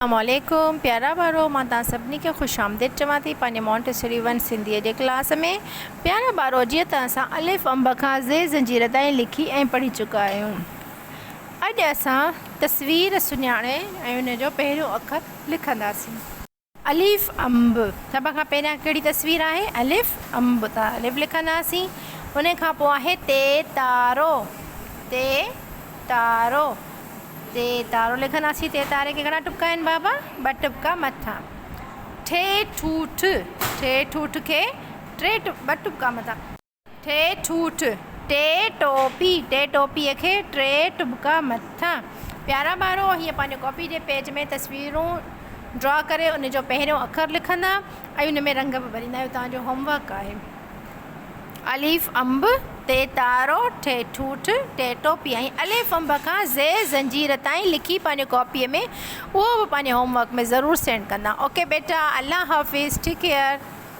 अस्सलामुअलैकुम प्यारा ॿारो मां तव्हां सभिनी खे ख़ुशि आमदीद चवां थी पंहिंजे मॉन्ट सिंधीअ जे क्लास में। प्यारा ॿारो जीअं त असां अलिफ अंब खां ज़े ज़ंजीर ताईं लिखी ऐं पढ़ी चुका आहियूं। अॼु असां तस्वीर सुञाणे ऐं उन जो पहिरियों अखर लिखंदासीं। अलिफ अंब, सभ खां पहिरियां कहिड़ी तस्वीर आहे? अलिफ अंब। त अलिफ लिखंदासीं। उन खां पोइ आहे ते तारो, ते तारो, ते तारो लिखंदासीं। ते तारे खे घणा टुपका आहिनि बाबा? 2 टुपका मथां। ठे ठूठ, ठे ठूठ खे 2 टुपका मथां। ठे ठूठ। टे टोपी, टे टोपीअ खे 3 टुपका मथां। प्यारा ॿारो हीअं पंहिंजे कॉपी जे पेज में तस्वीरूं ड्रॉ करे उन जो पहिरियों अखर लिखंदा ऐं उन में रंग बि भरींदा आहियो। तव्हांजो होमवर्क आहे। अलिफ अंब, ते तारो, ठे ठूठ, टे टोपी ऐं अलिफ अंब खां ज़े ज़ंजीर ताईं लिखी पंहिंजे कॉपीअ में उहो बि पंहिंजे होमवर्क में ज़रूरु सेंड कंदा। ओके बेटा, अल्लाह हाफ़िज़, टेक केयर।